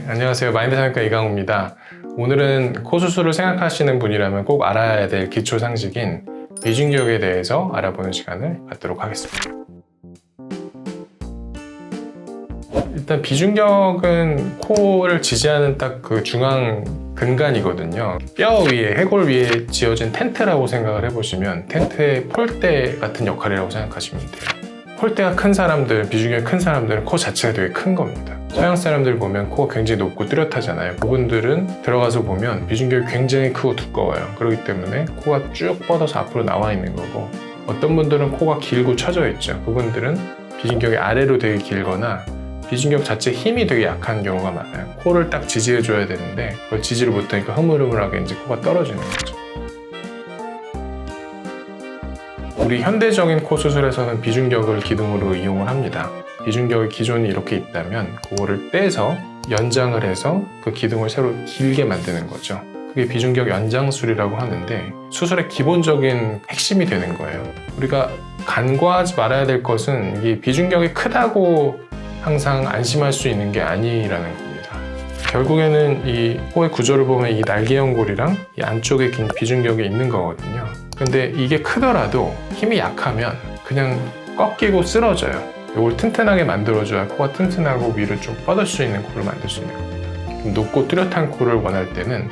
안녕하세요. 마인드 성형외과 이강우입니다. 오늘은 코 수술을 생각하시는 분이라면 꼭 알아야 될 기초 상식인 비중격에 대해서 알아보는 시간을 갖도록 하겠습니다. 일단 비중격은 코를 지지하는 딱 그 중앙 근간이거든요. 뼈 위에, 해골 위에 지어진 텐트라고 생각을 해보시면 텐트의 폴대 같은 역할이라고 생각하시면 돼요. 폴대가 큰 사람들, 비중격이 큰 사람들은 코 자체가 되게 큰 겁니다. 서양 사람들 보면 코가 굉장히 높고 뚜렷하잖아요. 그분들은 들어가서 보면 비중격이 굉장히 크고 두꺼워요. 그렇기 때문에 코가 쭉 뻗어서 앞으로 나와 있는 거고, 어떤 분들은 코가 길고 처져 있죠. 그분들은 비중격이 아래로 되게 길거나 비중격 자체 힘이 되게 약한 경우가 많아요. 코를 딱 지지해줘야 되는데 그걸 지지를 못하니까 흐물흐물하게 이제 코가 떨어지는 거죠. 우리 현대적인 코 수술에서는 비중격을 기둥으로 이용을 합니다. 비중격이 기존이 이렇게 있다면 그거를 떼서 연장을 해서 그 기둥을 새로 길게 만드는 거죠. 그게 비중격 연장술이라고 하는데 수술의 기본적인 핵심이 되는 거예요. 우리가 간과하지 말아야 될 것은 이게 비중격이 크다고 항상 안심할 수 있는 게 아니라는 겁니다. 결국에는 이 코의 구조를 보면 이 날개연골이랑 이 안쪽에 긴 비중격이 있는 거거든요. 근데 이게 크더라도 힘이 약하면 그냥 꺾이고 쓰러져요. 이걸 튼튼하게 만들어줘야 코가 튼튼하고 위로 좀 뻗을 수 있는 코를 만들 수 있는 겁니다. 좀 높고 뚜렷한 코를 원할 때는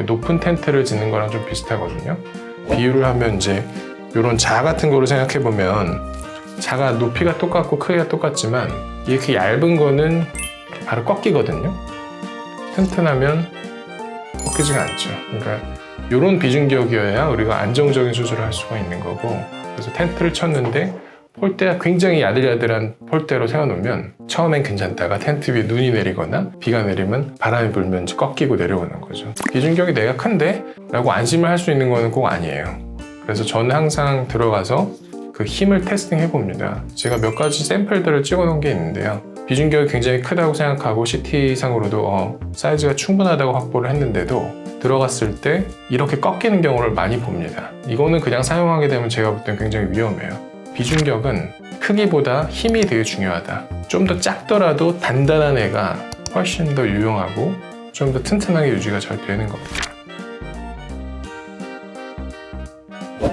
높은 텐트를 짓는 거랑 좀 비슷하거든요. 비유를 하면 이제 이런 자 같은 거를 생각해 보면 자가 높이가 똑같고 크기가 똑같지만 이렇게 얇은 거는 바로 꺾이거든요. 튼튼하면 꺾이지가 않죠. 그러니까 이런 비중격이어야 우리가 안정적인 수술을 할 수가 있는 거고, 그래서 텐트를 쳤는데 폴대가 굉장히 야들야들한 폴대로 세워놓으면 처음엔 괜찮다가 텐트 위에 눈이 내리거나 비가 내리면 바람이 불면 이제 꺾이고 내려오는 거죠. 비중격이 내가 큰데? 라고 안심을 할 수 있는 거는 꼭 아니에요. 그래서 저는 항상 들어가서 그 힘을 테스팅 해봅니다. 제가 몇 가지 샘플들을 찍어놓은 게 있는데요. 비중격이 굉장히 크다고 생각하고 CT상으로도 사이즈가 충분하다고 확보를 했는데도 들어갔을 때 이렇게 꺾이는 경우를 많이 봅니다. 이거는 그냥 사용하게 되면 제가 볼 땐 굉장히 위험해요. 비중격은 크기보다 힘이 되게 중요하다. 좀 더 작더라도 단단한 애가 훨씬 더 유용하고 좀 더 튼튼하게 유지가 잘 되는 겁니다.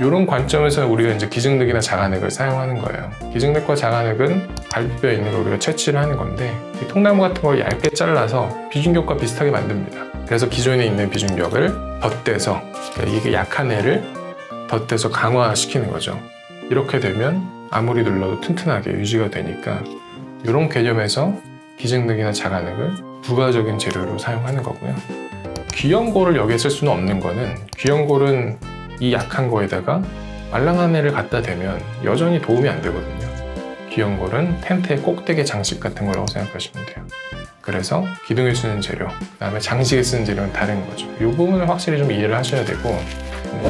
이런 관점에서 우리가 이제 기증넥이나 자간넥을 사용하는 거예요. 기증넥과 자간넥은 갈비뼈에 있는 걸 우리가 채취를 하는 건데, 이 통나무 같은 걸 얇게 잘라서 비중격과 비슷하게 만듭니다. 그래서 기존에 있는 비중격을 덧대서, 이게 약한 애를 덧대서 강화시키는 거죠. 이렇게 되면 아무리 눌러도 튼튼하게 유지가 되니까 이런 개념에서 기증넥이나 자간넥을 부가적인 재료로 사용하는 거고요. 귀연골을 여기에 쓸 수는 없는 거는, 귀연골은 이 약한 거에다가 말랑한 애를 갖다 대면 여전히 도움이 안 되거든요. 귀연골은 텐트의 꼭대기 장식 같은 거라고 생각하시면 돼요. 그래서 기둥에 쓰는 재료, 그 다음에 장식에 쓰는 재료는 다른 거죠. 이 부분을 확실히 좀 이해를 하셔야 되고,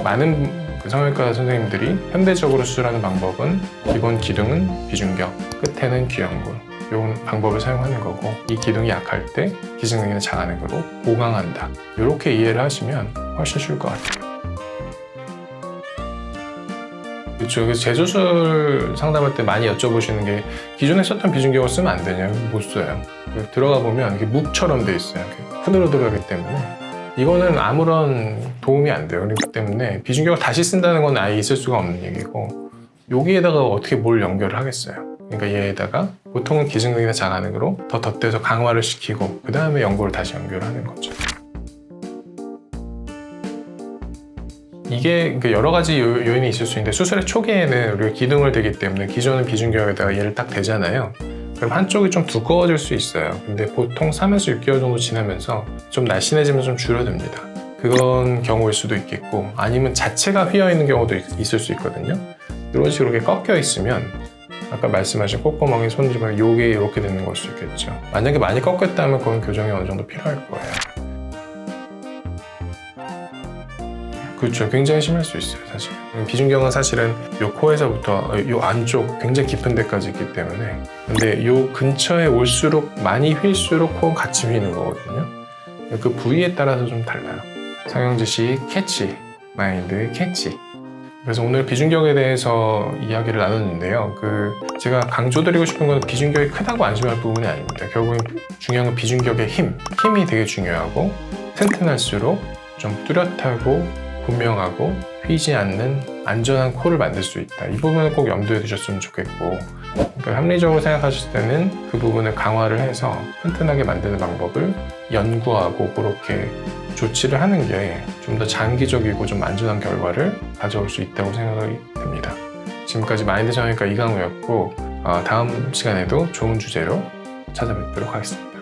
많은 성형외과 선생님들이 현대적으로 수술하는 방법은 기본 기둥은 비중격, 끝에는 귀연골, 이런 방법을 사용하는 거고, 이 기둥이 약할 때 기증넥이나 자간넥으로 보강한다. 이렇게 이해를 하시면 훨씬 쉬울 것 같아요. 그렇죠. 재수술 상담할 때 많이 여쭤보시는 게 기존에 썼던 비중격을 쓰면 안 되냐고. 못 써요. 들어가 보면 이렇게 묵처럼 돼 있어요. 흐느러들어가기 때문에 이거는 아무런 도움이 안 돼요. 그렇기 때문에 비중격을 다시 쓴다는 건 아예 있을 수가 없는 얘기고, 여기에다가 어떻게 뭘 연결을 하겠어요. 그러니까 얘에다가 보통은 기증넥이나 자간넥으로 더 덧대서 강화를 시키고 그 다음에 연골을 다시 연결하는 거죠. 이게 여러 가지 요인이 있을 수 있는데, 수술의 초기에는 우리가 기둥을 대기 때문에 기존의 비중격에다가 얘를 딱 대잖아요. 그럼 한쪽이 좀 두꺼워질 수 있어요. 근데 보통 3에서 6개월 정도 지나면서 좀 날씬해지면서 좀 줄어듭니다. 그건 경우일 수도 있겠고, 아니면 자체가 휘어있는 경우도 있을 수 있거든요. 이런 식으로 이렇게 꺾여 있으면 아까 말씀하신 콧구멍에 손질하면 요게 이렇게 되는 걸 수 있겠죠. 만약에 많이 꺾였다면 그건 교정이 어느 정도 필요할 거예요. 그렇죠. 굉장히 심할 수 있어요, 사실. 비중격은 사실은 요 코에서부터 요 안쪽 굉장히 깊은 데까지 있기 때문에, 근데 요 근처에 올수록 많이 휠수록 코가 같이 휘는 거거든요. 그 부위에 따라서 좀 달라요. 성형지시 캐치, 마인드 캐치. 그래서 오늘 비중격에 대해서 이야기를 나눴는데요. 제가 강조드리고 싶은 건 비중격이 크다고 안심할 부분이 아닙니다. 결국엔 중요한 건 비중격의 힘이 되게 중요하고 튼튼할수록 좀 뚜렷하고 분명하고 휘지 않는 안전한 코를 만들 수 있다. 이 부분을 꼭 염두에 두셨으면 좋겠고, 그러니까 합리적으로 생각하실 때는 그 부분을 강화를 해서 튼튼하게 만드는 방법을 연구하고 그렇게 조치를 하는 게 좀 더 장기적이고 좀 안전한 결과를 가져올 수 있다고 생각이 듭니다. 지금까지 마인드 정형외과 이강우였고, 다음 시간에도 좋은 주제로 찾아뵙도록 하겠습니다.